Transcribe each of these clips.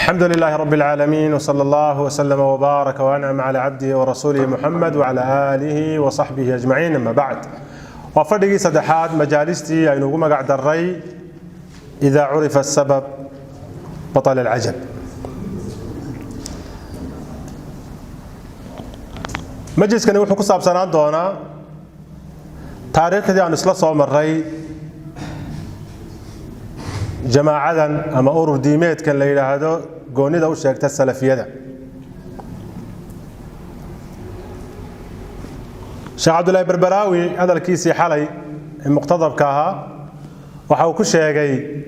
الحمد لله رب العالمين وصلى الله وسلم وبارك وأنعم على عبده ورسوله محمد وعلى آله وصحبه أجمعين. أما بعد وفرقي صدحات مجالستي أي نقوم قاعد الري إذا عرف السبب بطل العجب. مجلس كان يوحو كساب سنة دونا تاريخ دي عن إسلاء الري جماعة أما أورو ديميت كان ليلة هذا قوني ده وشيكت السلفية ده شيخ عبد الله بربراوي هذا الكيسي حالي المقتضب كاها وحاو كل شيء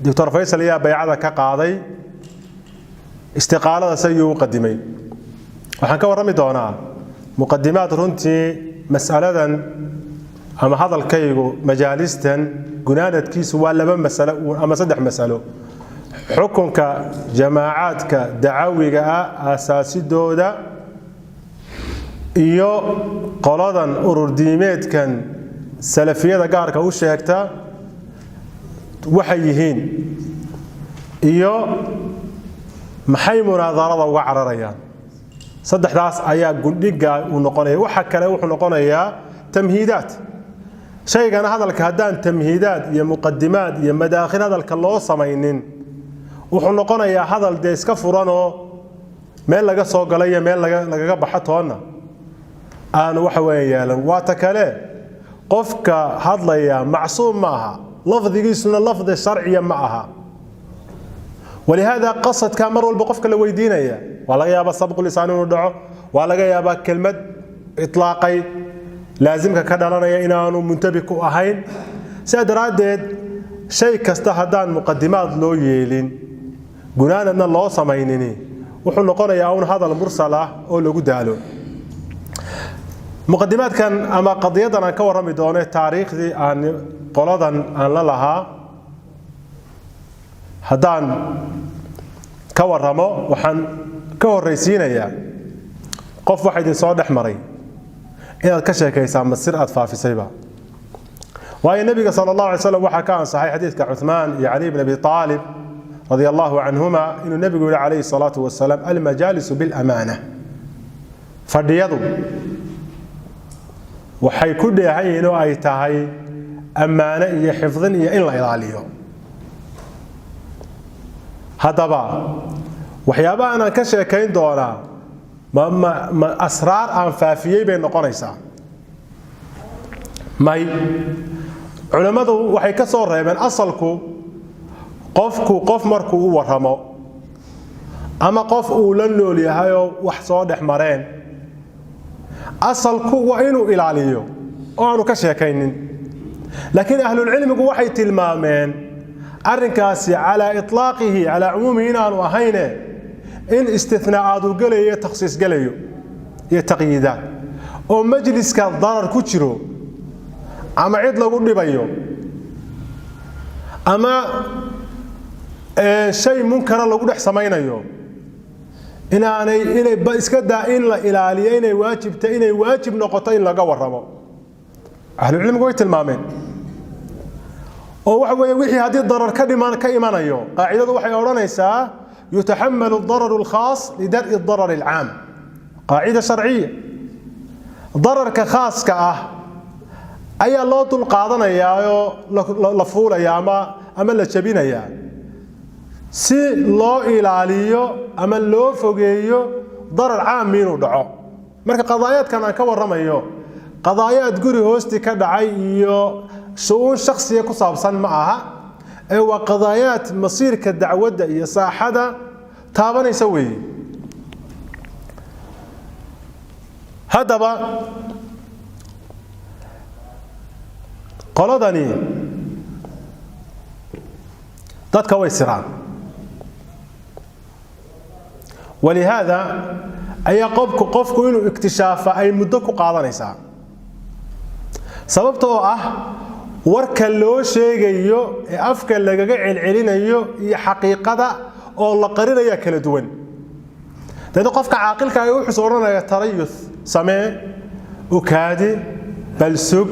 دكتور فيصل يا بيعة كقاضي استقالة سيء مقدمي وحنك ورمي دونا مقدمات رنتي مسألة أما هذا الكيغو مجالستا قنانة كيس ولا مسألة أما صدح مسألة حكمك جماعاتك دعويك أساسي دودا إيو قلادا أرديميت كان سلفية قارك أو شيكتا وحيهين إيو محي مناظرة وعرريان صدح داس أيا قلقا ونقونيا وحكا له ونقونيا تمهيدات شيء كان هذا الكهدان تمهيدات يا مقدمات يا مداخل هذا الكلو سمينين وحنقنا يا هذا الديسك فرانو ميل لقى سوق ليا ميل لقى بحثونا أنا وحويا لن واتكله قفك هذا يا معصوم معها لفظ يقيسنا اللفظ الشرعي معها ولهذا قصد كامر والبقفك اللي ويدينا يا ولا يا بسبق لسان ودعو ولا يا بكلمة إطلاقي لازمك كدلنا إنانو منتبكو أهين سأدرادد شيء كاستهدان مقدمات لو يلين قنانا أن الله سمينيني وحن نقول يا أون هذا المرسلة أو لو قدالو مقدمات كان أما قضيتنا كورمي دونه تاريخ دي أن قلدا أن لها هدان كورمو وحن كور ريسينا يا قف واحد صادح مري إذا كشكيسا مسير أطفال في سيبا وهي النبي صلى الله عليه وسلم وحكى عن صحيح حديث كعثمان يا علي بن أبي طالب رضي الله عنهما إن النبي يقول عليه الصلاة والسلام المجالس بالأمانة فرديضوا وحي كل هينو أي تهي أمانة حفظن إلا إلاليهم هذا بقى وحيابا أنا كشكين دونا ما أسرار أنفافية بين نقونيسا ماي علماء waxay ka soo reebeen asalku qofku qof markuu u waramo ama qof uu la nool yahay oo wax soo dhex mareen asalku waa inuu ilaaliyo oo aanu ka sheekaynin laakiin ahlul cilmigu waxay tilmaameen arrinkaasi ala itlaaqihi ala umumihi inaanu ahayne إن استثناءات وقلية تخصيص قلية يتقييدات أو مجلس كضرر كتيرو أما عيد لقول لي بيو أما شيء منكر لقول حسمين يوم إن بس كده إن لا إلى إن واجب نقطتين لقوا الرمو أهل العلم قوي المامين أو وحي هذه الضرر كإيمان يوم قاعدة وحي أورانيسا يتحمل الضرر الخاص لدرء الضرر العام قاعدة شرعية ضرر كخاص كأه أي الله تلقاضنا يا لفولا يا أما لشبينا يا سي الله إلاليو أما الله فوقيو ضرر عام مينو دعو مركا قضايات كان كور رميو قضايات قري هوستي كدعيو شؤون شخصية كصابصان معها أو قضايات مصير كالدعوة يا صاحدا تابن يسوي هذا بقى قلدني ضد كويسران ولهذا أي قفك إنه اكتشاف أي مدك قاضنيسا سببته warka loo sheegayo ee afka lagaga celcelinayo iyo xaqiiqada oo la qarinayo kala duwan dadka qofka caaqilka ah wuxuu sooranaya tarayus samee oo kaadi bal sug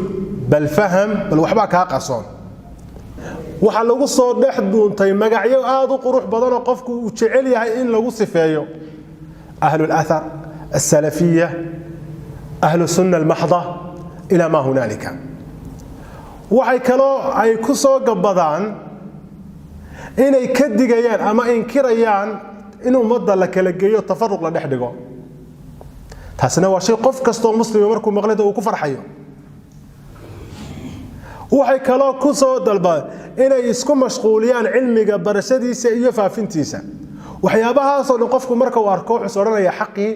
bal faham bal waxba ka qarsoon waxa lagu soo dhex duuntay magacyo aad u qurux badan oo qofku uu jecel yahay in lagu sifeeyo ahlul athar as-salafiyya ahlus sunnah al-mahdha ila ma hunalika waxay kaloo ay ku soo gabadaan inay ka digayaan ama inkirayaan in ummadda la kala geeyo tafarruq la dhex dhigo taasina waa shay qof kasto muslim markuu maqlado uu ku farxayo waxay kaloo ku soo dalbaan inay isku mashquuliyaan cilmiga barashadiisa iyo faafintiisa waxyaabahaas oo qofku marka uu arko wuxuu oranaya xaqi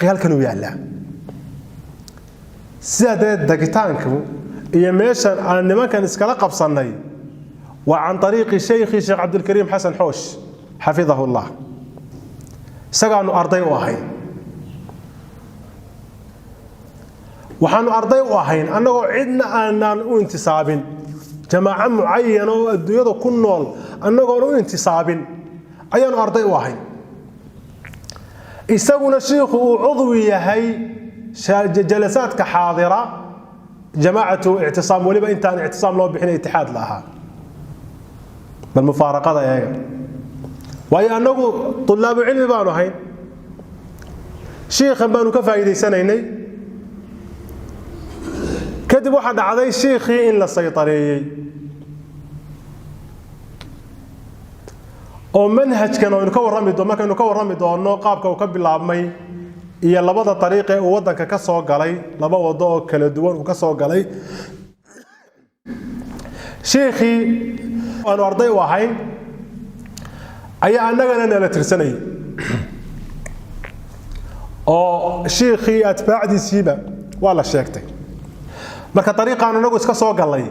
halkan uu yaala sida dagitaanku iyo meeshan aan nimankan iskala qabsanay wa an tariiqi sheekhi Sheekh Abdul Karim Hassan Hoosh حفظه الله سجانو أرضي واحين وحنو أرضي واحين أنه عدنا أن انتصاب جماعة معينة الدنيا كنول أنه انتصاب أيان أرضي واحين يسوون الشيخ عضوية هي جلسات كحاضرة جماعة اعتصام ولما انت اعتصام لو بحين اتحاد لها بالمفارقة يا waayo anagu طلاب علم baanu ahayn sheekhan baanu ka faa'iideysanaynay kadib waxa dhacday sheekhi in la saytareeyay oo manhajkan oo ka warrami doono qaabka uu ka bilaabmay iyo labada طريق ee uu wadanka ka soo galay laba wado oo kala duwan uu ka soo galay sheekhi aanu arday u ahayn ayaa annagana nala tirsanay oo sheekhi atbaacdiisiiba waa la sheegtay marka طريقان anagu iska soo galay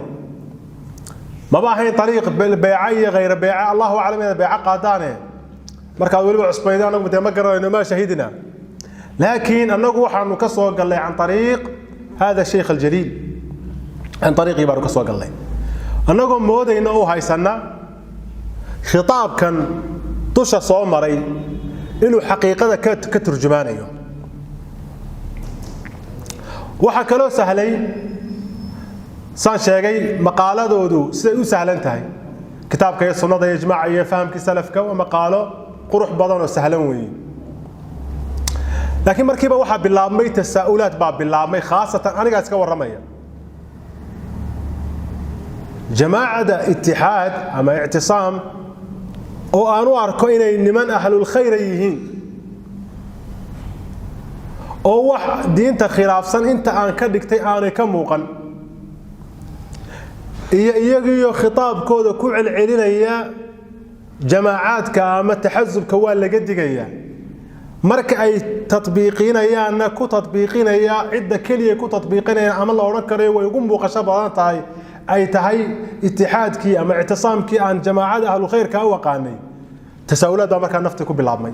ma baahayn طريق bay'a iyo غير bay'a Allahu a'lam ina bay'a qaadaane marka waliba cusbayda anagu ma garanayno ma shahidina laakiin anagu waxaanu ka soo galay عن طريق هذا الشيخ الجليل عن طريق يبارك soo galay anagu moodayna oo haysana خطاب كان دusha soo maray inuu xaqiiqada ka turjumaanayo waxa kale oo sahlay saan sheegay maqaaladoodu siday u sahlan tahay kitaabka iyo sunnada iyo ijmaaca iyo fahamka salafka waa maqaalo qurux badan oo sahlan weey laakiin markiiba waxa bilaabmay tasaa'ulaad baa bilaabmay khaasatan aniga iska waramaya jamaacada ittihaad ama i'tisaam oo aanu arko inay niman ahlul khayr yihiin oo wax diinta khilaafsan inta aan ka dhigtay aanay ka muuqan iyagiyo khitaabkooda ku celcelinaya jamaacaadka ama taxazzubka waa laga digaya marka ay tatbiiqinayaan ku tatbiiqinaya cidda kaliya ku tatbiiqinaya ama la oran karo way ugu muuqasho badan tahay ay tahay ittihaadkii ama i'tisaamkii aan jamaacada ahlul khayr ka waqaanay tasaawulaadda marka nafti ku bilaabmay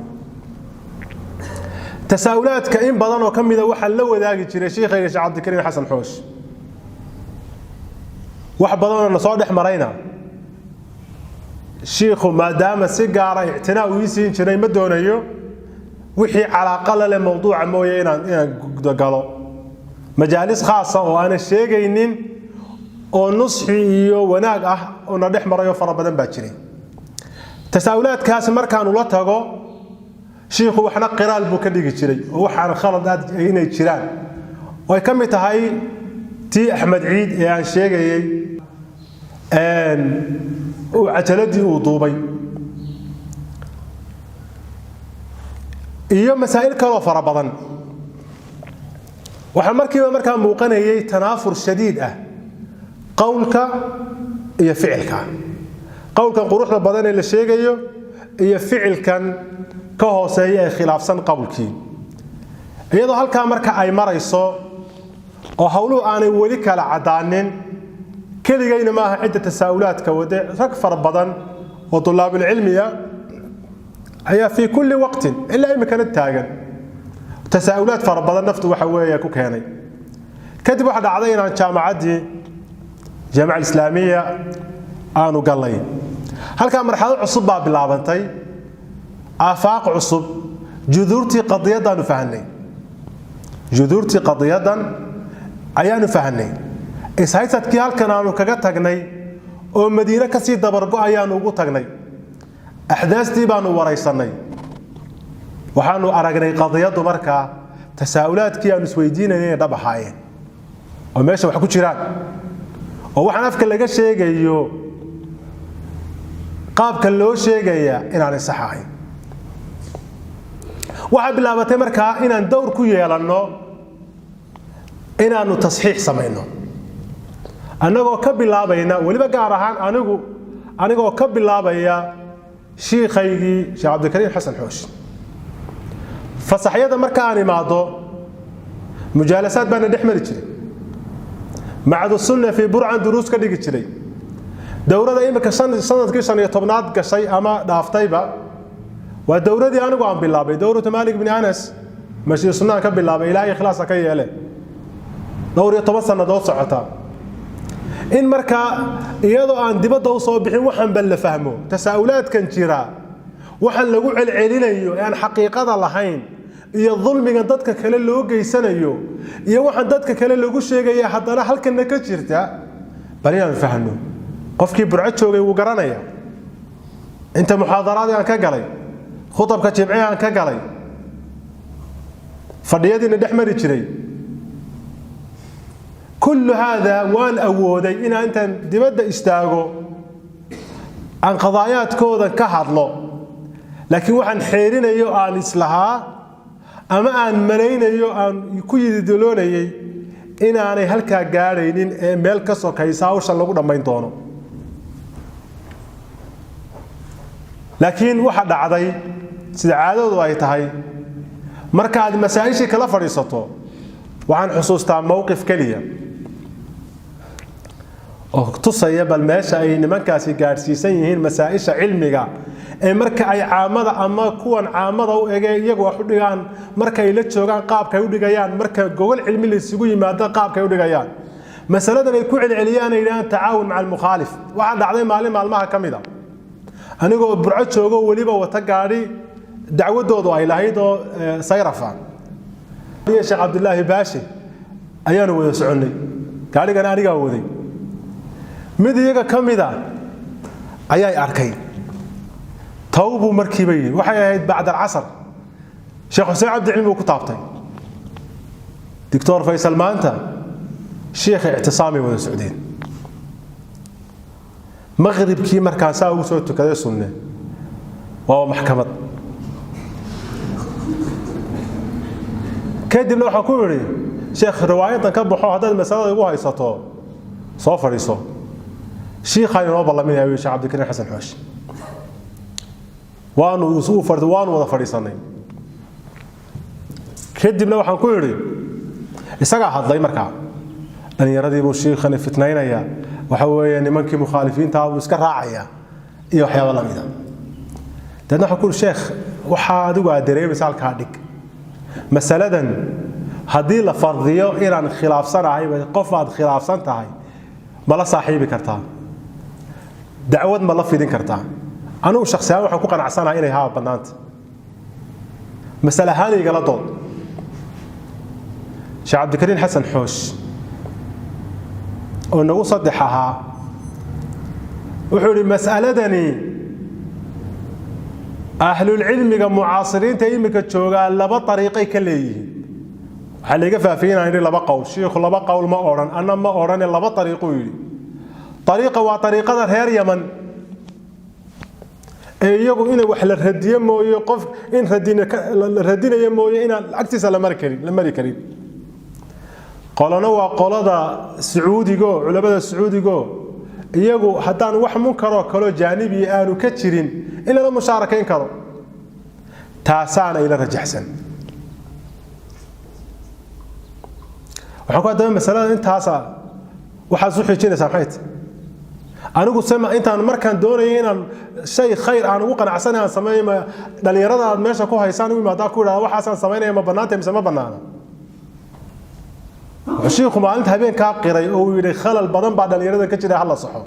tasaawulaadka in badan oo kamida waxa la wadaagi jiray sheekhiga Sheekh Abdul Karim Hassan Hoosh wax badan oo soo dhex marayna sheekhu maadaama si gaar ah i'tinaa u siin jiray ma doonayo wixii calaaqa la leh mawduuca mooye inaan galo majaalis khaas ah oo aan sheegaynin oo nusxi iyo wanaag ah oo na dhex marayo fara badan baa jiray tasaawulaadkaas markaan ula tago sheekhu waxna qiraal buu ka dhigi jiray oo waxaan khaladaad inay jiraan way ka mid tahay tii Axmed Ciid ee aan sheegayay oo cajaladii uu duubay iyo masaa'il kale oo fara badan waxa markaa muuqanayay tanaafur shadiid ah qowlka iyo ficilka qowlkan quruxda badan ee la sheegayo iyo ficilkan ka hooseeya ee khilaafsan qowlkii iyadoo halka marka ay marayso oo hawluhu aanay wali kala cadaanin keligayna ma aha cidda tasaawulaadka wada rag fara badan oo طلاب العلمية ayaa fi kulli waqtin illa imkana taagan tasaawulaad fara badan naftu waxa weeye ku keenay kadib waxa dhacday inaan jaamacadii jaamaca islaamiya aanu galay halka marxalad cusub baa bilaabantay afaaq cusub judurti qadiyadan fahanay judurti qadiyadan ayaanu fahanay ishaysadkii halkan aanu kaga tagnay oo Madiina ka sii dabargo ayaan ugu tagnay axdaastii baanu waraysanay waxaanu aragnay qadiyadu markaa tasaa'ulaadkii aan isweydiinayay dhab ahaayeen oo meesha wax ku jiraan oo waxaan afka laga sheegayo qaabka loo sheegaya inaan sax ahayn waxa bilaabatay markaa inaan dowr ku yeelano inaanu tasxiix sameeyno anagoo ka bilaabayna waliba gaar ahaan anigoo ka bilaabaya sheekhaygii Sheekh Cabdikariim Xasan Xoosh fasaxyada marka aan imaado mujaalasaad baan dhexmari jiray macad sunna fi burcan duruus ka dhigi jiray dowladda imika sanadkii 15aad gashay ama dhaaftayba waa dowladii anigu aan bilaabay dowladda Malik ibn Anas mashi sunna ka bilaabay ilaa ikhlaas ka yeelay dhowr iyo 10 sanadood socota in marka iyadoo aan dibadda u soo bixin waxaan bal la fahmo tasaa'ulaadkan jira waxaan lagu celcelinayo aan xaqiiqada lahayn iyo dulmiga dadka kale loo geysanayo iyo waxaan dadka kale lagu sheegaya haddana halkan ka jirta bari aan fahmo qofkii burco joogay uu garanaya inta muhaadaraad aan ka galay khudabka jimciga aan ka galay fadhiyadina dhexmari jiray كل هذا وان أودي إن أنت دبدا استاغو عن قضايات كودا كهضلو لكن وحن حيرين يو عن إصلاحها أما عن ملايين يو عن يكوي دلون إن أنا هلكا جارين ملك سو كيساو شلون قدام بينتونو لكن واحد عادي سعادة ضايتهاي مركز مسائش كلا فريسته وعن حصوصتا موقف كليا tusaya bal meesha ay nimankaasi gaarsiisan yihiin masaa'isha cilmiga ee marka ay caamada ama kuwan caamada u eegay iyagu wax u dhigaan marka ay la joogan qaabka ay u dhigayaan marka gogol cilmi la isugu yimaado qaabka ay u dhigayaan masaladan ay ku celceliyaan ay yiraahdaan taawun maca al-mukhalif waxa dhacday maalmaha kamida anigoo burco joogo waliba wata gaari dacwadoodu ay lahayd oo sayrafa Sheekh Abdullah Baashi ayaan wada soconay gaarigan aniga waday mid iyaga kamida ayay arkay tawbu markiiba yiri waxay ahayd bacda al-asr Sheekh Hussein Abdi Cilmi ku taabtay Dr. Faisal maanta Sheekh I'tisaami wada Sacuudiyeen maghribkii markaas uu soo tukaday sunne waa maxkamad kadibna waxa ku yiri Sheekh riwaayadan ka baxo hadda masalada ugu haysato soo fariiso شيخ خاينو بالله يا شيخ عبد الكريم حسن حوش وانو يوسف فردوان ودا فريسانay kadibna waxaan ku yiri isaga hadlay marka dhalinyaradii buu sheekhan fitnaynaya waxa weeye nimankii mukhalifiinta uu iska raacaya iyo waxyaabo la mid ah dadna waxa ku sheekh waxa adigu adeereeyay halka dhig masaladan hadii la fardiyo inaan khilaafsanahay qof aad khilaafsan tahay mala saaxiibi kartaa دعوة ما لفظ كرتا أنا وشخصيا وحكون قناعسنا إني ها بنات مسألة هذه غلطوا شيخ عبد الكريم حسن حوش وإنه صدحها وحول مسألة دني أهل العلم معاصرين تيمك تشوغا لبا طريقي كليه حلقة فافينا إني لبا قول شيخ لبا قول ما أوران أنا ما أوران لبا طريقه يلي طريقة وطريقة هير يمن يقول إنه وحلا الردية مو يقف إن ردينا يمو إن العكس لمركري قال نوع قال هذا سعودي جو علماء السعودي جو يقول حتى أنا واحد منكر كلو جانبي أنا كتيرين إلا لما مشاركين كرو تاسعنا إلى رجحسن وحكوا دائما مثلا أنت تاسع وحاسوحي جينا سامحيت anigu sama intaan markaan doonayay inaan shay khayr aan ugu qanacsanahay sameeyay dhalinyarada aad meesha ku haysaan u imaada ku yiraahdo waxaan sameeynaa ma banaantay mise ma banaana sheekhu maalinta habeenka qiray oo yiri khalal badan baa dhalinyarada ka jira hal saxo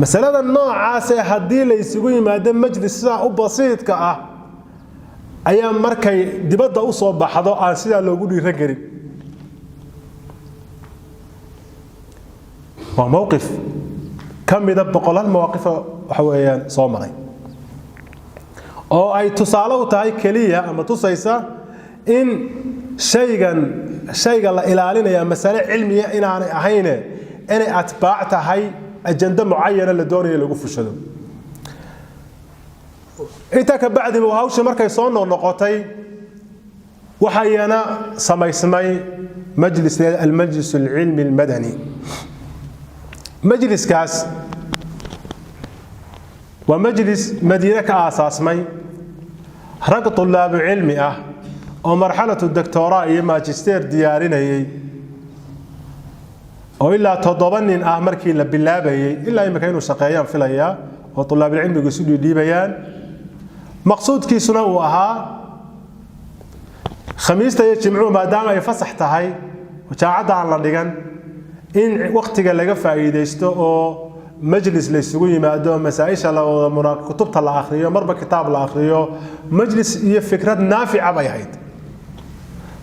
masalada noocaas ah hadii la isugu yimaado majlis u basiidka ah ayaa markay dibadda u soo baxdo aan sida loogu dhiiran karin وموقف كم إذا بقول المواقف وحويان صومري أو أي تصالوا تاي كلية أما تصيصة إن شيئا إلى علينا يا مسألة علمية إن أنا أهينه أنا أتبعت هاي أجندة معينة لدوني اللي قف الشدو إنت كبعد وهاوش مركز صون النقطي وحيانا سمي مجلس المجلس العلمي المدني مجلس كاس ومجلس مدينة كأساس مي رق طلاب علمي ومرحلة الدكتوراه هي ماجستير ديارنا أو إلا تضمن مركي باللابي إلا إما كانوا شقيان في الأيام وطلاب العلم يقصدوا لي بيان مقصود كي سنوها خميس يجمعوا ما دام يفسح تهاي وشاعد على اللجان إن وقت قال لك فائدة أو مجلس للسجون ما دوم مسائش على كتب الآخرية مربى كتاب الآخرية مجلس هي فكرة نافعة بيهيد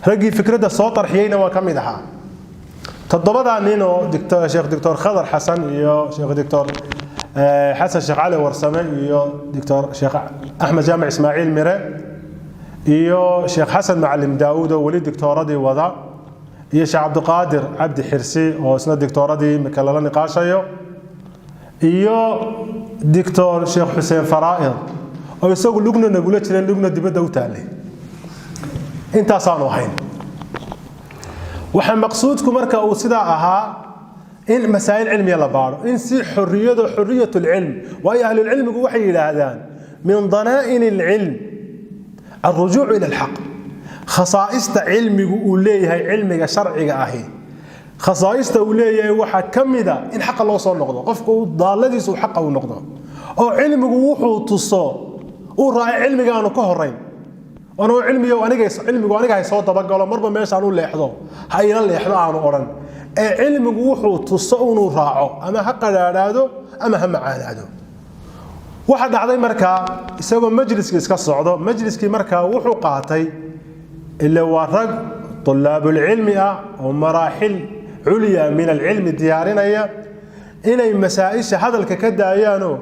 رجي فكرة الصوت رحينا وكم يدها تضبط عنينه دكتور شيخ دكتور خضر حسن يا شيخ دكتور حسن شيخ علي ورسمي يا دكتور شيخ أحمد جامع إسماعيل ميري يا شيخ حسن معلم داوود ووليد دكتوراه دي وضع يا شيخ عبد القادر عبد حرسي وسنة دكتوراه دي مكللا نقاشيو يا دكتور شيخ حسين فرائض أو يسوق لجنة نقول لك لجنة دي بدأ وتالي أنت صانو حين وحن مقصودكم مركا أو صداعها إن مسائل علمية لبعض إن سي حرية العلم وأي أهل العلم يقول وحي إلى هذان من ضنائن العلم الرجوع إلى الحق خصائص علم يقول لي هي علمك شرعي أهي خصائص أولية وحكم ذا إن حق الله صار نقضه قفكوا ضال سو حقه نقضه أو علم وحو تصو وراعي علمي أنا كهرين وأنا علمي وأنا جاي صوت بقى مرة ما يسألون اللي يحضر هاي اللي يحضر عن أورن علم وحو تصو وراعه أما حق هذا أما هم عن هذا واحد عضي مركا يسوي مجلس كالصعدة مجلس كي مركا وحو قاطي اللي ورق طلاب العلم ومراحل عليا من العلم ديارنا هي إني مسائش هذا الككدة أيانو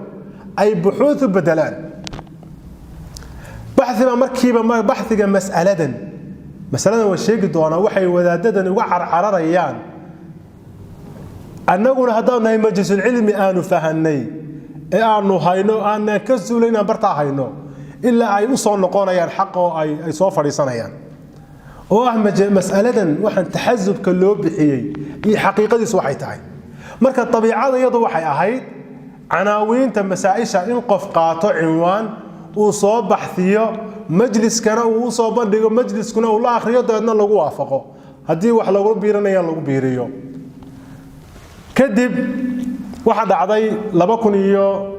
أي بحوث بدلان بحث ما مركبة بحث مسألة والشيء دونا وحي وذاددا وعر عرريان أنه هذا مجلس العلم آنو فهني آنو هاينو آن كزو لنا برتا هاينو إلا أي أصول نقونا حقه أي صوفر يصنيان مسألة وحن تحزب كله بحيي هي حقيقة دي سوحي تاعي مركا الطبيعة يضو وحي أهيد عناوين تمسائشة إنقف قاطع عنوان وصوب بحثية مجلس كان وصوب بندقو مجلس كنا والله آخر يضو أدنا لغو وافقو هدي وح لغو بيرنا يلغو بيريو كدب واحد عضي لبكن إيو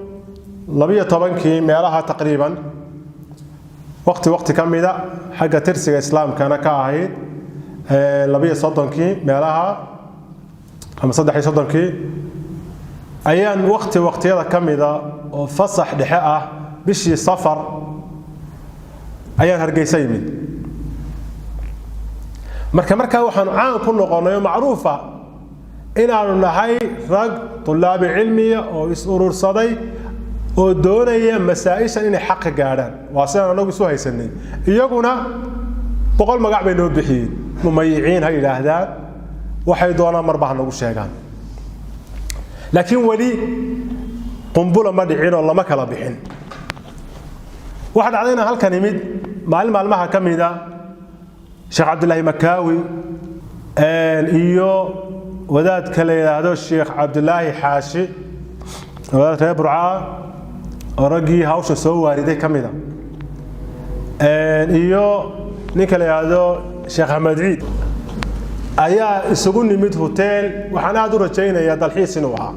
لبية طبنكي ميالها تقريبا وقت كم إذا حاجة ترسي الإسلام كان كاهيد لبية صدنكي مالها أما صدحي صدنكي أيان وقت هذا كم إذا فصح دحاء بشي سفر أيان هرجي سيمي مركا وحن عام كنا قلنا معروفة إن أنا هاي رج طلاب علمية أو يسرور صدي ودونية مسائش إن حق جاران واسنا نقول سوى سنين يجونا بقول ما قاعد بينو بحين مميعين هاي الأهداف وحيدونا مربح نقول شيئا لكن ولي قنبلة مدعين والله ما كلا بحين واحد علينا هالكلمة معلمها كم إذا شيخ عبد الله مكاوي إيو وذات كلا هذا الشيخ عبد الله حاشي وذات ربعة ورقي هاوش سو واردي كميدا iyo ninka la yiraahdo Sheekh Ahmed Ciid ayaa isugu nimid hotel waxaan aad u rajaynayaa dalxiis inuu ahaa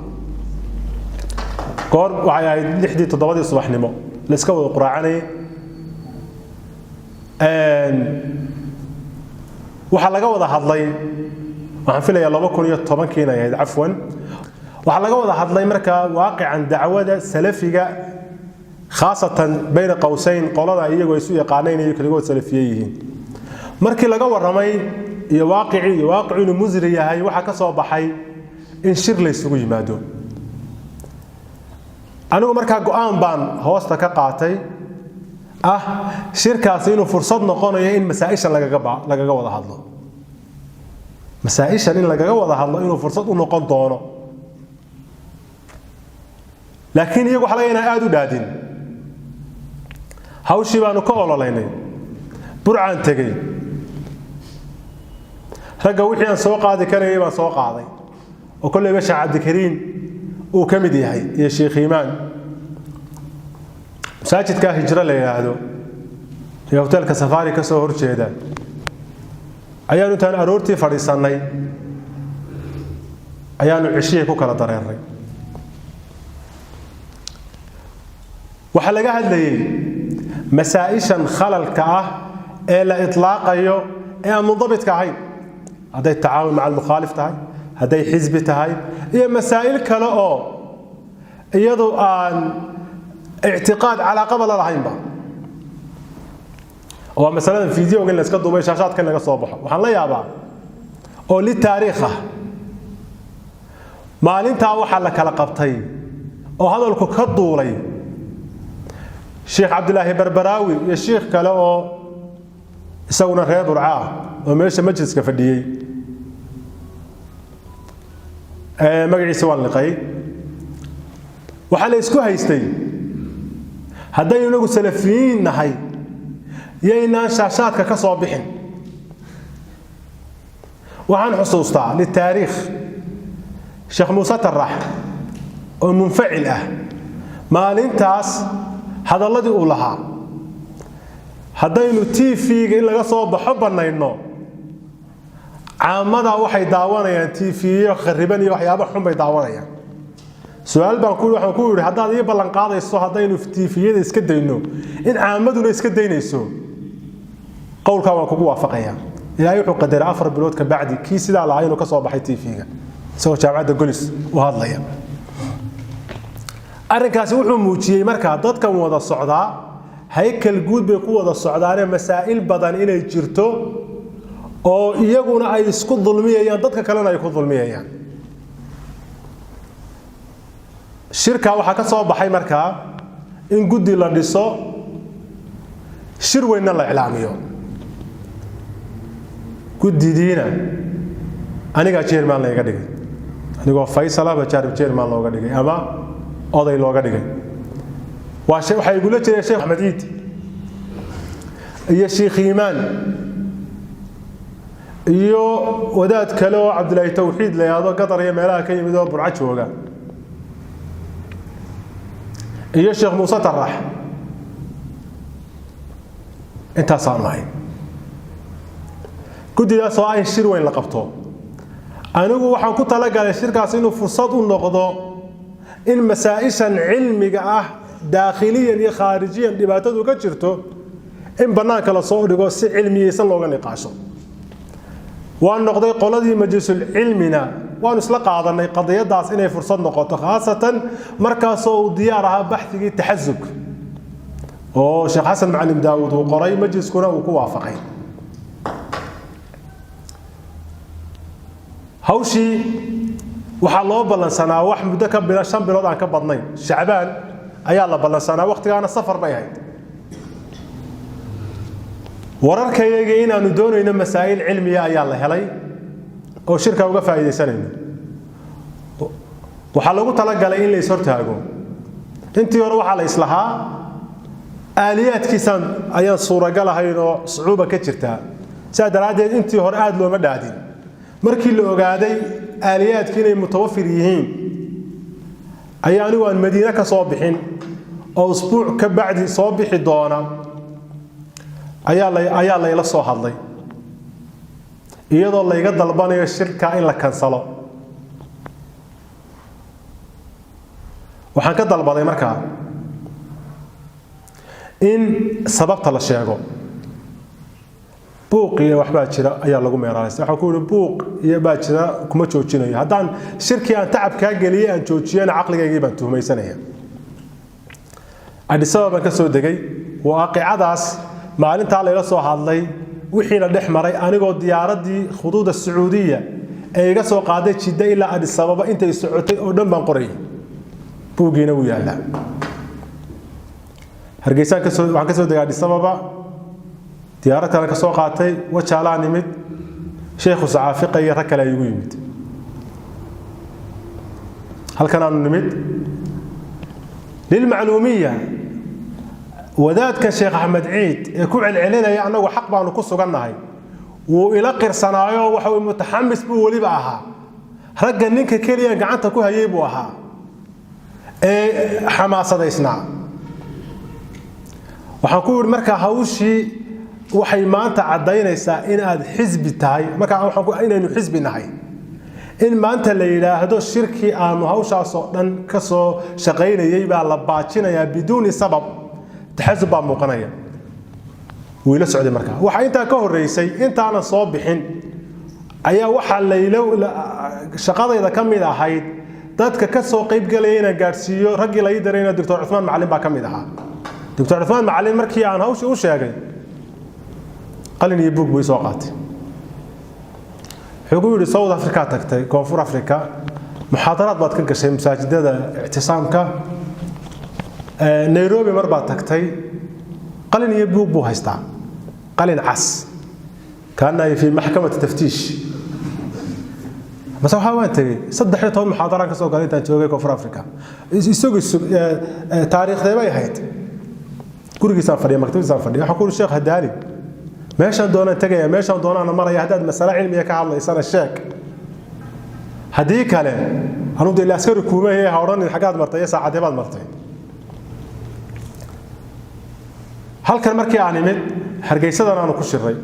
goor waxay ahayd 6:00 subaxnimo la iska wada quraacanay waxa laga wada hadlay waxaan filayaa 2010 inay ahayd afwan waxa laga wada hadlay marka waaqican dacwada salafiga خاصة بين قوسين قولنا إيجو يسوي قانين يكلمون سلفيين مركي لقوا الرمي يواقعي مزري هاي وحكى صوب حي in shir la isugu yimaado anigu markaa go'aan baan hoosta ka qaatay shirkaasi inuu fursad noqonayo in masaa'ishan lagaga wada hadlo masaa'ishan in lagaga wada hadlo inuu fursad u noqon doono laakiin iyagu waxa laga inaan aad u dhaadin hawshii baanu ka ololaynay burcaan tegey ragga wixii aan soo qaadi karayay baan soo qaaday oo kollayba sheekh cabdikariin uu ka mid yahay iyo sheekh iimaan masaajidka hijra la yiraahdo ee hotelka safari ka soo horjeeda ayaanu intaan aroortii fadhiisanay ayaanu cishii ku kala dareeray waxa laga hadlayay masaa'ishan khalalka ee la itlaaqayo ee aan mundabidka ahayn haday tacaawun maca al-mukhalif tahay haday xisbi tahay iyo masaa'il kale oo iyadu aan اعتقاد على قبل الرحيم با oo mesela video in la iska duubay shaashadka laga soo baxo waxaan la yaabaa oo li taariikha maalinta waxa la kala qabtay oo hadalku ka duulay Sheikh Abdullah Barbaraawi iyo sheikh kale oo isaguna reer Burca oo meesha majliska fadhiyay magaciisa waan liqay waxa la isku haystay haddaynu inagu salafiyiin nahay yaynaan shaashaadka ka soo bixin waxaan xusuustaa litaariikh sheekh muuse tarax oo munfacil maalintaas hadalladii uu lahaa haddaynu TV-ga in laga soo baxo banayno caamada waxay daawanayaan TV-yo khariban iyo waxyaabo xun bay daawanayaan su'aal baan waxaan ku yiri haddaad ii ballan qaadayso haddaynu TV-yada iska dayno in caamaduna iska daynayso qowlka waan kugu waafaqayaa ilaahay wuxuu qadaray 4 bilood ka bacdi kii sidaa lahaa inuu ka soo baxay TV-ga soo jaamacadda golis u hadlaya arrinkaasi wuxuu muujiyay markaa dadkan wada socdaa haykal guud bay ku wada socdaan masaa'il badan inay jirto oo iyaguna ay isku dulmiyayaan dadka kalena ay ku dulmiyayaan shirka waxa ka soo baxay markaa in guddi la dhiso shir weyn la ilaamiyo guddidiina aniga chairman la iga dhigay anigoo Faysal ba chairman looga dhigay ama oday looga dhigay waxa ay gula jiray Sheikh Ahmed Eid iyo Sheikh Iimaan iyo wadaad kale oo Abdullah Tawxiid la yiraahdo Qatar iyo meelaha ka yimid oo Burca jooga iyo Sheikh Muuse Tarax inta saamay guddidaas oo ay shir weyn la qabto anigu waxaan ku talagalay shirkaas inuu fursad u noqdo in masaa'ishan cilmiga daakhiliyan iyo khaarijiyan dhibaatadu ka jirto in banaanka la soo dhigo si cilmiyeysan looga niqaasho waan noqday qoladii majlisul cilmina waan isla qaadanay qadiyadaas inay fursad noqoto khaasatan markaas oo diyaar ah baxthigii taxazzub oo Sheikh Xasan Macallim Daawud uu qoray majliskuna uu ku waafaqay hawshii waxa loo balansanaa wax muddo ka bila 5 bilood aan ka badnayn Shacbaan ayaa la balansanaa waqtigaana safar bay ahayd wararkayga inaanu doonayno masaa'il cilmiya ayaa la helay oo shirka uga faa'iideysanayno waxa lagu talagalay in la is hortaago intii hore waxa la islahaa aaliyaadkiisan ayaan suuragal ahayn oo suuba ka jirta saadaradeed intii hore aad looma dhaadin markii la ogaaday aaliyaadkii inay mutawaffir yihiin ayaanu aan Madiina ka soo bixin oo usbuuc ka bacdi soo bixi doona ayaa la ila soo hadlay iyadoo la iga dalbanayo shirka in la kansalo waxaan ka dalbaday markaa in sababta la sheego buuq iyo waxba jira ayaa lagu meeraysay waxa ku yiri buuq iyo baa jira kuma joojinayo hadaan shirkii aan tacab ka galiyay aan joojiyana aqligayga baan tuhmaysanaya Addis Ababa ka soo degay waaqicadaas maalinta la ila soo hadlay wixii la dhex maray anigoo diyaaradii xuduuda Sacuudiya ee iga soo qaaday Jidda ilaa Addis Ababa intay socotay oo dhan baan qoray buugiina wuu yaalaa Hargeysa waxaan ka soo degay Addis Ababa diyaarad kale ka soo qaatay wajaalaan nimid Sheekh Saafiqa iyo rag kale ay igu yimid halkan aanu nimid للمعلومية وذات كان شيخ أحمد عيد يكون علينا يا أنه حق بانو كسو قلناهي وإلى قرصنايو وحو متحمس بولي بأها رجع نينك كيريا قعنتا كو هيبوها حماسة يسنع وحنقول مركا هاوشي waxay maanta cadeynaysaa in aad xisbi tahay marka waxaan ku inaynu xisbi nahay in maanta la yiraahdo shirki aanu hawshaas oo dhan ka soo shaqeynayay baa la baajinaya biduuni sabab taxasub baa muuqanaya wiila socday marka waxa inta ka horeysay intaana soo bixin ayaa waxa laylo shaqadayda kamid ahayd dadka ka soo qayb galayna gaarsiiyo ragii la yidreeyay Dr. Uthman Macalin baa kamid ahaa Dr. Uthman Macalin markii aan hawsha u sheegay qalin iyo buug way soo qaatay حقول سود أفريقيا تكتي كونفور أفريقيا محاضرات بعد كل شيء مساجد اعتصام كا نيروبي مربع تكتي قالن يبوق بو هيستا قالن عس كان في محكمة التفتيش بس هو حوانتي صدحت هون محاضرات كسو قالت أنتوجي كونفور أفريقيا يسوق تاريخ ذي ما يهيت كل جسم فريق مكتوب جسم فريق حقول الشيخ هدالي meeshan doonaan tagaya meeshan doonaan maraya hadaad mas'ala cilmiga ka hadlaysana sheek hadii kale anu de askari kuumeeyay hawran xagaad martay saacadee baad martay halkan markii aan imid Hargeysadan aanu ku shiray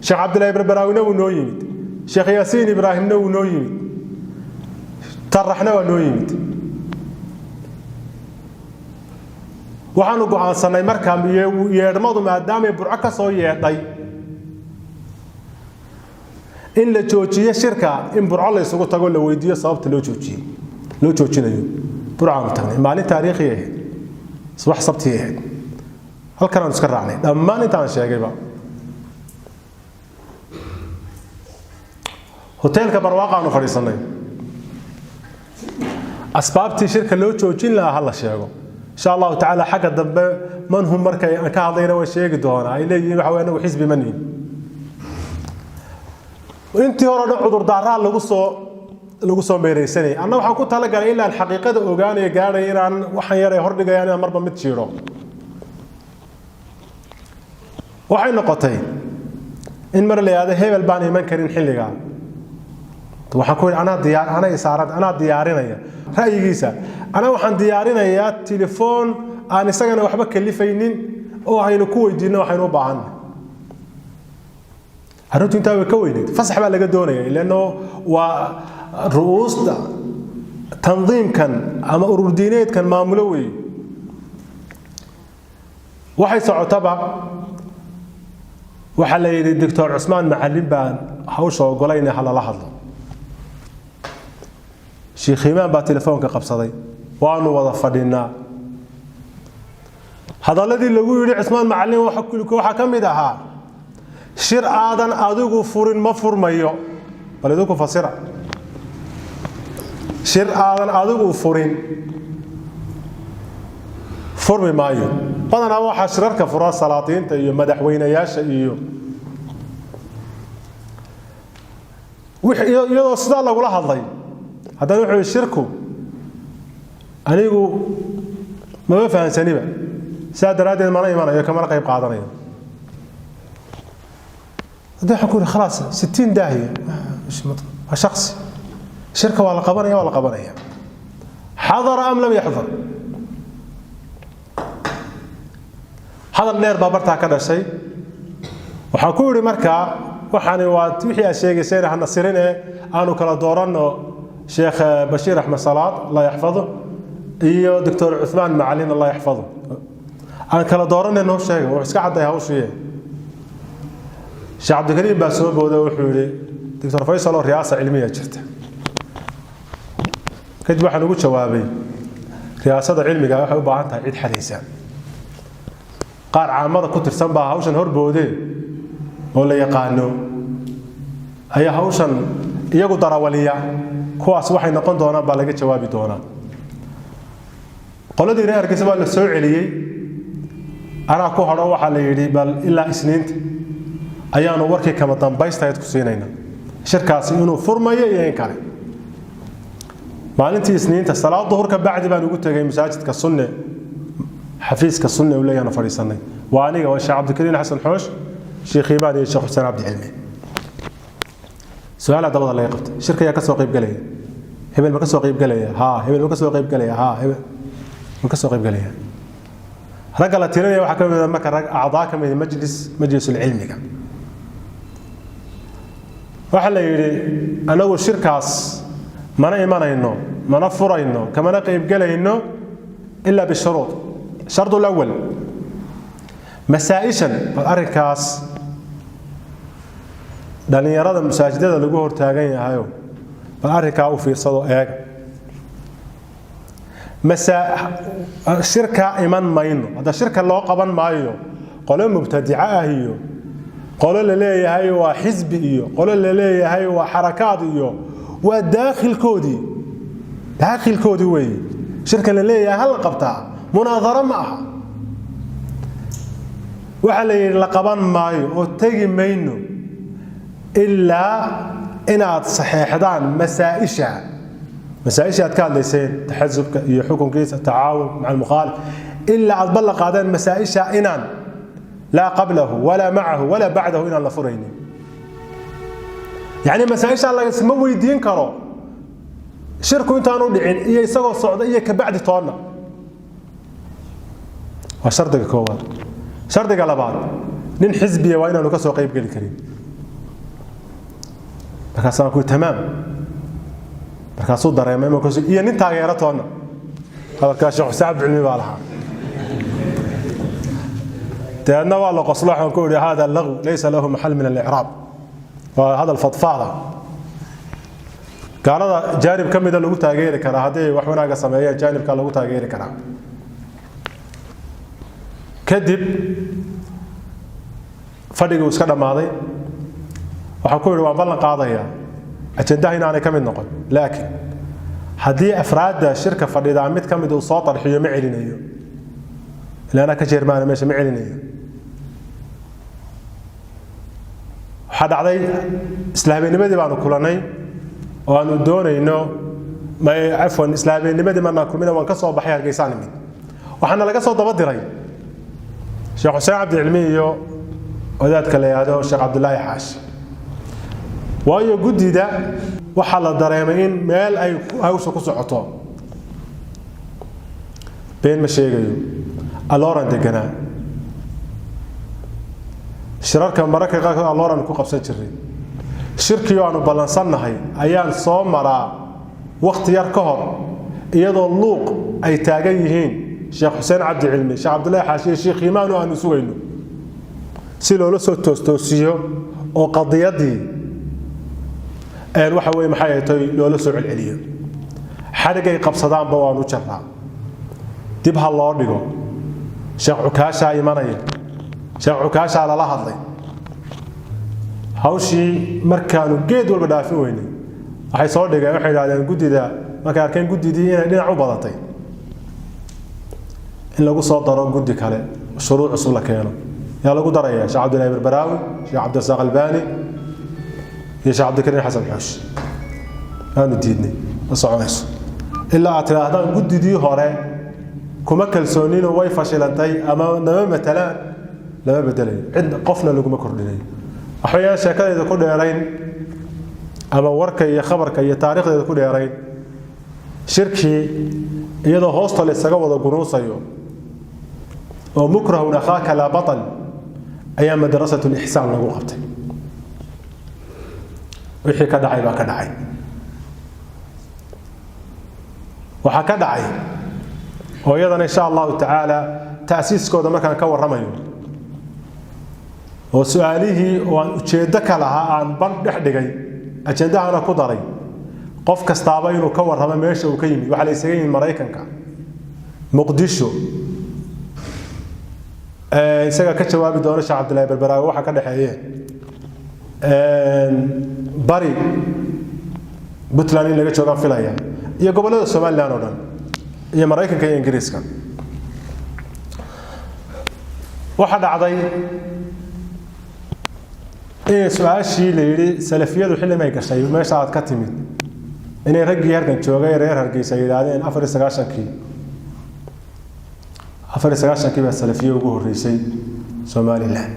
Sheekh Abdullahi Barbarawina uu noo yimid Sheekh Yaasiin Ibraahimna uu noo yimid Taraxna waa noo yimid waxaanu go'aansanay markaa yeedhmadu maadaama burco ka soo yeedhay in la joojiyo shirka in burco la isugu tago la weydiiyo sababta loo joojinayo burco tagnay maalin taariikhi ah subax sabti ah halkan aan iska raacnay dhammaan intaan sheegayba hotelka barwaaqa aanu fadhiisanay asbaabtii shirka loo joojin lahaa la sheego إن شاء الله تعالى حق الدب من هم مركي كهذين وشيء دونا إلي يروحوا أنا وحزب مني وأنت هرا عذر دارال لقصو ميريسني أنا وحكون تلاقى إلا الحقيقة أوجاني قال إيران وحيري هرد جاينا مرة متشيرو وحين نقطتين إن مر لي هذا هي الباني منكرين حلقة وحكون أنا إسارات أنا ديارنا رأيي جيسا أنا وحن ديارنا يا تليفون أنا سجن وحبك اللي فينين أو هينو كوي دينا وحينو بعنا هرتو أنت وكويني فصح بقى لقدوني لأنه ورؤوس تنظيم كان أما أوردينيت كان معمولوي واحد سعتبع وحلا الدكتور عثمان معلم بان حوشه وقولينا حلا لحظة شيخ إمام با تليفونك قبصدي وأنا وظفدنا هذا الذي يقول عثمان معلم وحكي لك وحكم دها شر آذن أذوق فورن ما فورميو بل أذوق فصيرة شر آذن أذوق فورن فورمي مايو بدنا واحد شرك فراس سلاطين تيو مدحوين ياش يو ويا صدا الله ولا هذي هذا نوع الشركو أنيقو ما بفهم سنيبة ساد رادين ما يا كمان قيب قاعدين هذا حكون خلاص 60 داهية شخص شركة ولا قبرية حضر أم لم يحضر حضر نير بابرتها كذا شيء وحكوري مركا وحاني وحي الشيخ سير احنا سيرين أنا كلا دورنا شيخ بشير أحمد صلاة الله يحفظه iyo دكتور عثمان معلين الله يحفظه أنا كلا دورنا إنه شيء وحسك عدى هوشية شيخ عبد الكريم باسوب وده وحولي دكتور فيصل رئاسة علمية جرته كنت بحنا نقول شوابي رئاسة علمية وحنا بعضها عيد حديثا قار عامضة كنت رسم بها هوشن هرب وده ولا يقانو هي هوشن iyagu darawaliya kuwaas waxay noqon doonaan baa laga jawaabi doonaa qoladii reer Hargeysa baa la soo celiyay ana ku haro waxa la yiri bal ilaa isniinta ayaanu warkii kama dambaystayd ku siinayna shirkaasi inuu furmayo iyo in kale maalintii isniinta salaad duhurka bacdi baan ugu tagay masaajidka sunne xafiiska sunne uu leeyahay fariisanay waa aniga waa Sheekh Cabdikariin Xasan Xoosh Sheekh Imaan iyo Sheekh Xuseen Abdi Cilmi su'aal dabada la qabtay shirka yaa ka soo qayb galay hebel ma ka soo qayb galay ha hebel ma ka soo qayb galay ha hebel ma ka soo qayb galay ragga la tirinaya waxa ka mid ah marka rag acdaa ka mid majlisul cilmiga waxa la yiri anagu shirkaas mana imanayno mana furayno kamana qayb galayno illa bi shuruud shartu al-awwal masaa'ishan arrinkaas dhalinyarada masaajidada lagu hortaagan yahay bal arrinka u fiirsado eeg shirka iman mayno hada shirka loo qaban maayo qolo mubtadi'a ah iyo qolo la leeyahay waa xisbi iyo qolo la leeyahay waa xarakaad iyo waa daaqilkoodii way shirka la leeyahay hal qabtaa munaadara ma aha waxa la yiri la qaban maayo oo tagi mayno illa inaad saxiixdaan مسائشة كالليسين تحزبك يحكم كيس التعاون مع المخالف إلا أضبل قادان مسائشة إنان لا قبله ولا معه ولا بعده إنان لفرين يعني مسائشة الله يسموه يدين كرو شركوا انتانوا دعين إيه يساقوا الصعودية كبعد طولنا وشرطك كوان شرطك على بعض نين حزبية وإنا نكسوا قيب قال الكريم فكاسان كوي تمام markaasuu dareemay ma koos iyo nin taageero toona halka Sheekh Xuseen Cilmi baa lahaa taana waa la qoslaxan ku yiri hada lagu laysa lahu mahal min al-i'rab wa hada al-fadfada gaalada jaanib kamida lagu taageeri kara hadii wax wanaaga sameeyay jaanibka lagu taageeri kara kadib fadhigu iska dhamaaday waxa ku yiri waan ballan qaadayaa أجندها هنا أنا كم النقل لكن هذه أفراد الشركة فريدة عمد كم يدو صوت الحيو معلنة أيوه اللي أنا كجيرمان ماشي معلنة أيوه حد علي إسلامي نمدي بعد كلاني وأنا دوني إنه ما عفوا إسلامي نمدي ما ناكل منه وانكسر بحياة جيسان من وحنا لقى صوت ضبط رأي شيخ حسين عبد العلمي وذات كله هذا الشيخ عبد الله حاش waayo gudida waxa la dareemay in meel ay hawsha ku socoto been ma sheegayo alooran degana shirarka mararka qaar alooran ku qabsan jiray shirkiyo aanu ballansanahay ayaan soo maraa waqti yar ka hor iyadoo luuq ay taagan yihiin Sheekh Xuseen Abdi Cilmi Sheekh Abdullaahi Xaashi Sheekh Imaan oo aanu sugayno si loo soo toosiyo oo qadiyadii waxa way maxay tahay loola soo celceliyo xarigay qabsadaan ba waanu jarraa dib ha loo dhigo Sheekh Cukaasha imanaya Sheekh Cukaasha la hadlay hawshii markaanu geed walba dhaafin weynay waxay soo dhigay waxay yiraahdeen gudida markay arkeen gudidii inay dhinac u badatay in lagu soo daro gudi kale shuruuc cusub la keeno yaa lagu daraya Sheekh Abdullaahi Barbaraawi Sheekh Cabdirasaaq Albani يا شيخ عبد الكريم حسن حوش أنا ديدني أصعص إلا أتلاهدان قد دي هراء كما كلسونين واي فشلتي أما نما مثلا لما بدلين عند قفنا لكم كردين أحيانا شكل إذا كنا يرين أما ورك يا خبرك يا تاريخ إذا كنا يرين شركي إذا هوصل للسجود الجنوس أيوه ومكره أخاك لا بطل أيام مدرسة الإحسان لو وقته wixii ka dhacay baa ka dhacay waxa ka dhacay oo iyadana insha Allah taala taasiiskooda markaan ka warramayo oo su'aalihii oo aan ujeedo kala aan ban dhex dhigay ajandahana ku daray qof kastaaba inuu ka warramo meesha uu ka yimid waxa la isaga yimid Mareykanka Muqdisho isaga ka jawaabi doona Sheekh Abdullaahi Barbaraawi waxa ka dhaxeeyay bari Puntland in laga joogaan filaya iyo gobolada Soomaaliland oo dhan iyo Mareykanka iyo Ingiriiska waxa dhacday ee su'aashii la yiri salafiyadu xilli may gashay meesha aad ka timid inay raggii halkan joogay reer Hargeysa yiraahdeen 94 baa salafiyo ugu horeysay Soomaaliland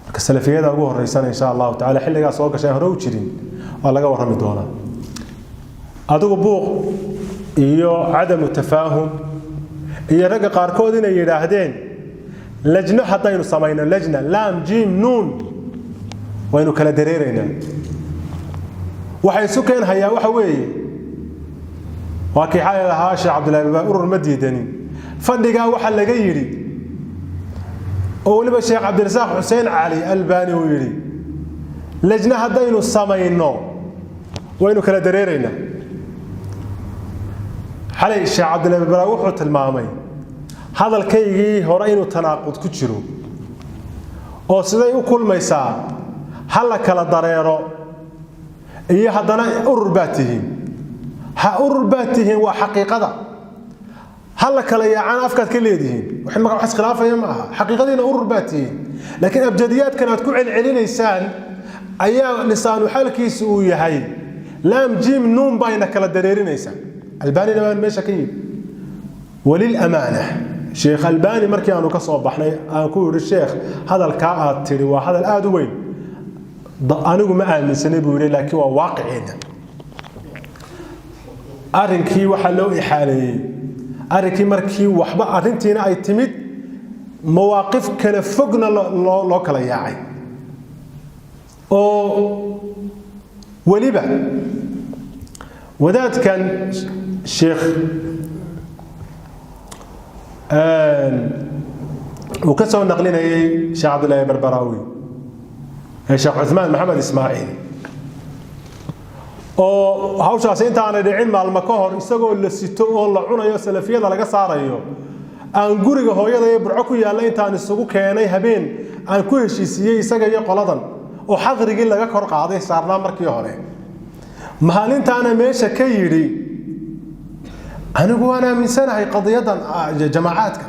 marka salafiyada ugu horeysan insha Allah ta'ala xilliga soo gashay hore u jirin oo laga warrami doona adigu buuq iyo cadam tafaahum iyo ragga qaarkood inay yiraahdeen lajna hadaynu sameeyno lajna lam jim nun waynu kala dareereynaa waxay sukeen hayaa waxa weeye waa kii xalay lahaa Sheekh Cabdullaahi urur madiidani fadhiga waxa laga yiri oo waliba Sheekh Cabdirasaaq Xuseen Ali Albani uu yiri lajna hadaynu sameeyno waynu kala dareereynaa xalay Sheekh Cabdullaahi wuxuu tilmaamay hadalkaygii hore inuu tanaaqud ku jiro oo siday u kulmaysaa hal kala dareero iyo haddana urur baatihiin ha urur baatihiin waa xaqiiqada hal kala yaacaan afkaad ka leedihiin wax ma wax khilaafaya ma aha xaqiiqadiina urur baatihiin laakiin abjadiyaadkan aad ku celcelinaysaan ayaa lisaanu xalkiisu uu yahay lam jim nun bayna kala dareerinaysa albani baan meesha ka yimid walil amaana sheekh albani markii aanu ka soo baxnay aan ku yiri sheekh hadalka aad tiri waa hadal aad u weyn anigu ma aaminsanay buu yiri laakiin waa waaqiciina arinkii waxa loo ixaaleeyay arinkii markii waxba arintiina ay timid mawaaqif kala fogna loo kala yaacay oo waliba wadaadkan sheekh وكسو نقلنا شيخ عبد الله بربراوي شيخ عثمان محمد اسماعيل oo hawshaas inta aan dhicin maalmo ka hor isagoo la sito oo la cunayo salafiyada laga saarayo aan guriga hooyada ee burco ku yaala intaan isugu keenay habeen aan ku heshiisiyay isaga iyo qoladan oo xadrigii laga kor qaaday saarnaa markii hore maalintaana meesha ka yiri anigu ana aaminsanahay qadiyadan jamaacaadka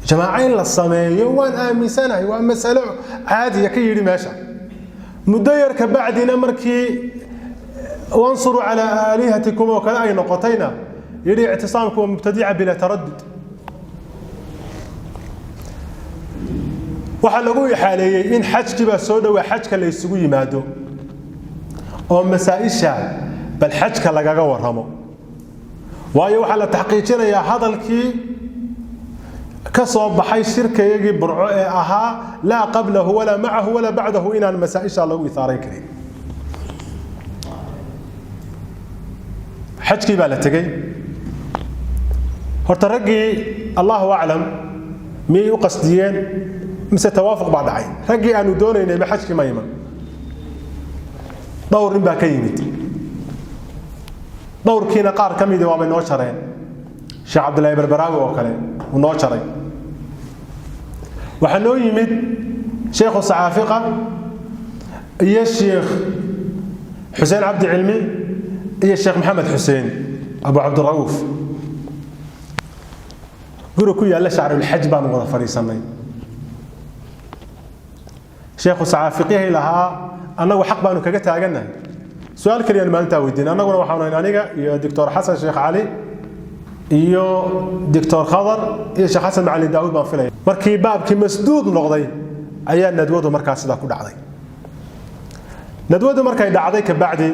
jamaacayn la sameeyo waan aaminsanahay waa mas'alo caadi ka yiri meesha muddo yar ka bacdina markii wansuru ala alihatikum wa kala ay noqotayna yiri i'tisaamku mubtadi'a bila taraddud waxa lagu ixaaleeyay in xajki ba soo dhawa xajka la isugu yimaado oo masaa'isha bal xajka lagaga warramo waayo waxa la taxqiijinayaa hadalkii ka soo baxay shirkayagii burco ee ahaa la qablahu wala ma'ahu wala ba'dahu inaan masaa'isha lagu isaaray karin xajkii baa la tagay horta raggii Allahu a'lam miyay u qasdiyeen mise tawaafuq baa dhacay raggii aanu doonaynay ma xajkii ma iman dhowr nin baa ka yimid dhowrkiina qaar ka mid ah waa noo jareen Sheekh Cabdullaahi Barbaraawi oo kale uu noo jaray waxa noo yimid Sheekh Saafiqa iyo Sheekh Xuseen Abdi Cilmi iyo Sheekh Maxamed Xuseen Abu Abdurrauf guru ku yaala Shaarul Hajj baan wada fariisanay Sheekh Saafiqihi lahaa anagu xaq baanu kaga taaganahay su'aal kaliya maanta weydiin anaguna waxaan aniga iyo Dr. Xasan Sheekh Ali iyo Dr. Khadar iyo Sheekh Xasan Macalin Daawud baan filay markii baabkii masduud noqday ayaa nadwadu markaas sida ku dhacday nadwadu markay dhacday ka bacdi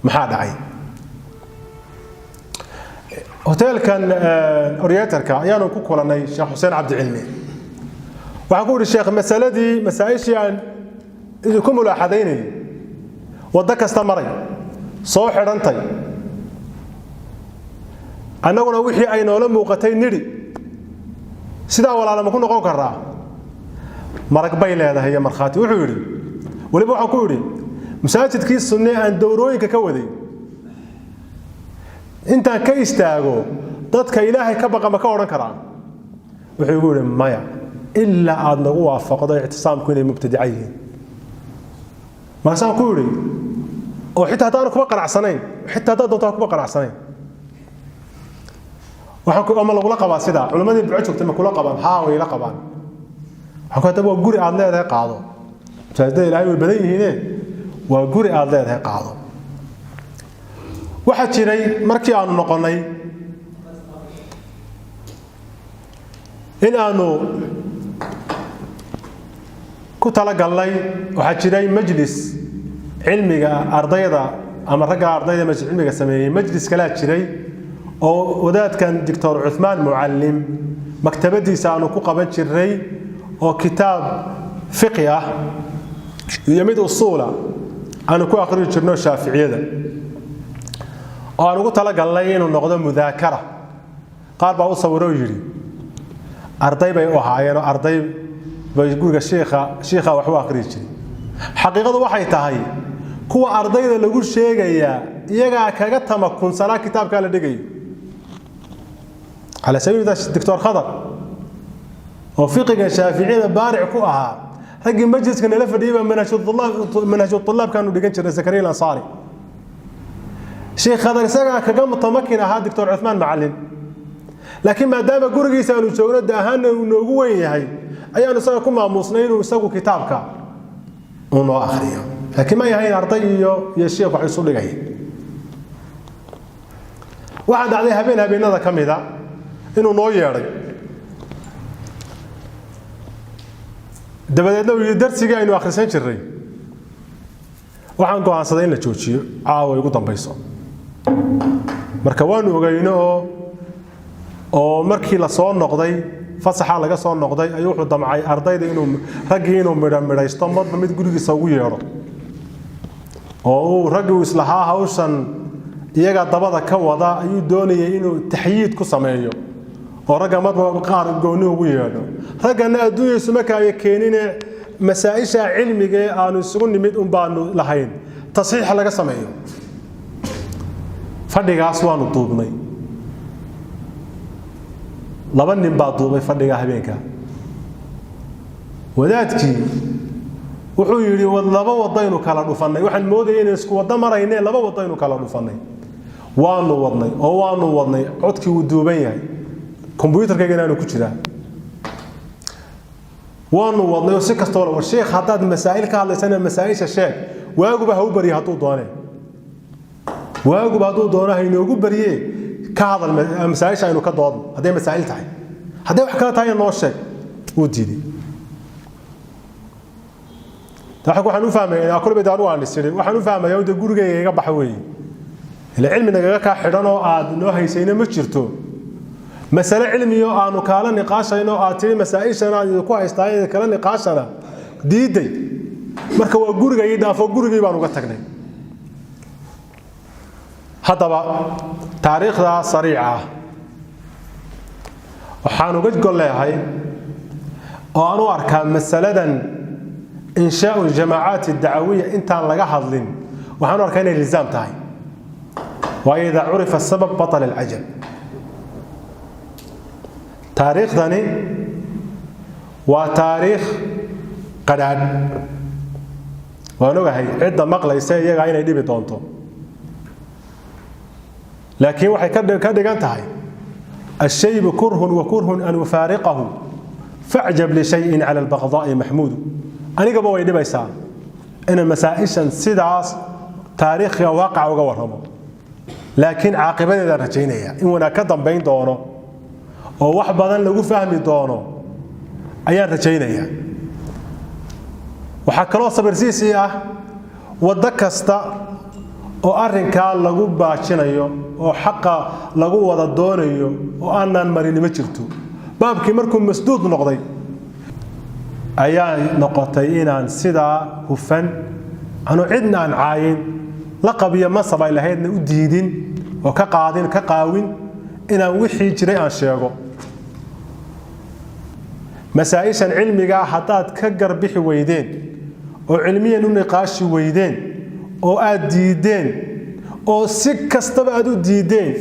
maxaa dhacay hotelkan Orientalka ayaanu ku kulanay Sheekh Xuseen Abdi Cilmi waxaan ku yiri sheekh masaladii masaa'ishan idinku mulaaxadaynay wada kasta maray soo xirantay annaguna wixii ay noola muuqatay niri sida walaalama ku noqon karaa marag bay leedahay iyo marxaati wuxuu yiri waliba waxaan ku yiri masaajidkii sunne aan dowrooyinka ka waday inta ka istaago dadka ilaahay ka baqa ma ka oran karaa wuxuu yiri maya illa aad nagu waafaqdo i'tisaamku inay mubtadi'ayeen markaasaan ku yidhi oo xitaa haddaan kuma qanacsanayn xitaa haddaad doonto kuma qanacsanayn waxaan ku ama lagula qabaa sidaa culimmadii buuco joogtay ma kula qabaan haa way la qabaan waxaan ku hadaba waa guri aad leedahay qaado masaajidada ilaahay way badan yihiine waa guri aad leedahay qaado waxaa jiray markii aanu noqonnay in aanu ku talagalnay waxaa jiray majlis cilmiga ardayda ama ragga ardayda majlis cilmiga sameeyay majlis kala jiray oo wadaadkan Dr. Uthman Muallim maktabadiisa aanu ku qaban jiray oo kitaab fiqh ah iyo mid usuula aanu ku akhriyo jirno Shaafiiciyada oo aanu ku talagalnay inuu noqdo mudaakara qaar baa u sawiro yiri arday bay u ahaayeen arday bay guriga sheekha wax u akhriyo jiray xaqiiqadu waxay tahay kuwa ardayda lagu sheegaya iyaga kaga tamakunsana kitaabka la dhigayo على سبيل الدكتور خضر وفقه الشافعية بارع كوها رجل مجلس كان لف ديما منهج الطلاب كانوا دقنشر زكريا الأنصاري شيخ خضر سجع كجم متمكن هذا الدكتور عثمان معلم لكن ما دام جورجي سألوا شغلات دهان ونقوي هاي أيام سأكون مع مصنعين ويسووا كتابك ونو آخرين لكن ما يهين أرطيه يا شيخ وحيصل جاي واحد عليها بين هذا كم إذا inuu noo yeeray dabadeedna uu darsiga aynu akhrisan jiray waxaan go'aansaday in la joojiyo caawa ugu dambayso marka waan ogeyno oo markii la soo noqday fasaxa laga soo noqday ayuu wuxuu damcay ardayda inuu ragii inuu midhaysto madba mid gurigiisa ugu yeero oo uu ragii islaha hawshan iyaga dabada ka wada ayuu doonayay inuu taxyiid ku sameeyo oo ragga madba qaar gooni ugu yeedho raggana adduunyada marka ay keenine masaa'isha cilmiga aanu isugu nimid baanu lahayn tasxiix laga sameeyo fadhigaas waanu duubnay laba nin baa duubay fadhiga habeenka wadaadkii wuxuu yiri laba wadaynu kala dhufanay waxaan moodayay in isku wada maraynay laba wadaynu kala dhufanay waanu wadnay codkii uu duuban yahay كمبيوتر كيجينا نكتشرا وانو والله يسكت طول والشيخ حطات مسائل كهذا سنة مسائل الشيخ واجب هو بري هاتو دونه واجب هاتو دونه هينو واجب بري كهذا المسائل شيء إنه كضاد هذه مسائل تاعي هذه حكاية تاعي إنه الشيخ وديدي تحكوا حنو فاهم أكل بدارو عن السر وحنو فاهم يود الجورج يجاب حوي العلم إنك كحرنا عاد إنه هيسينا مشرتو مسألة علمية أنو كلا نقاشنا إنه أتري مسائشنا يكون هيستعين كلا نقاشنا ديدي مركب الجورج يدا فالجورج يبانو قتكني هذا تاريخ سريعة وحانو قد قل لي هاي وأنو أركان مسألة إنشاء الجماعات الدعوية أنت لقى حظلين وحانو أركان الإلزام تاعي وإذا عرف السبب بطل العجب تاريخ ذاني وتاريخ قداد وأنا هاي عدة مقلة يسير يجعين يدي بتونتو لكن واحد كده كانت هاي الشيء كره وكره أن يفارقه فاعجب لشيء على البغضاء محمود أنا قبوا يدي بيسان إن المسائل سداس تاريخ واقع وجورهم لكن عاقبة إذا رجينا إن ونا كذا بين دونه oo wax badan lagu fahmi doono ayaan rajaynayaa waxa kale oo sabirsiisi ah wada kasta oo arrinka lagu baajinayo oo xaqa lagu wada doonayo oo aanan marin ma jirto baabkii markuu masduud noqday ayaa noqotay inaan sida hufan aanu cidna aan caayin laqab iyo masab ay lahaydna u diidin oo ka qaadin ka qaawin inaan wixii jiray aan sheego مسائل علمية حتى تكجر بحي ويدين أو علميا نقاش ويدين أو أديدين أو سكستبعدوا ديدين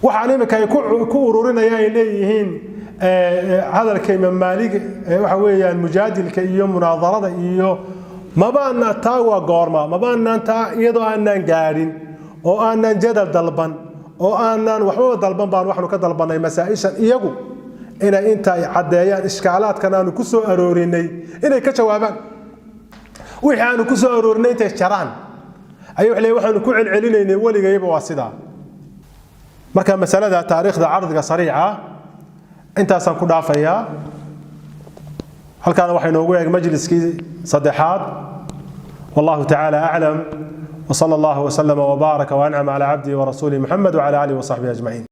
وحنا كيكون كورورنا يا إليهين هذا الكلام مالك وحوي المجادل كيوم مناظرة إياه ما بأن تاوى قورما ما بأن تا يدو أنن قارن أو أنن جدل دلبن أو أنن وحو دلبن بان وحنو كدلبن مسائشا إيقو إن أنت عديان إشكالات كانوا كسو أروريني إن كجوابان وحانو كسو أروريني تشران أيوة حلي وحنو كعل عليني ولي جايب واسدا marka masalada taariikhda ardiga sariica intaasan ku dhaafaya halkaan waxa inoogu eeg majliskii saddexaad wallahu ta'ala a'lam wa sallallahu wa sallama wa baraka wa an'ama ala abdi wa rasuli muhammad wa ala alihi wa sahbihi ajma'in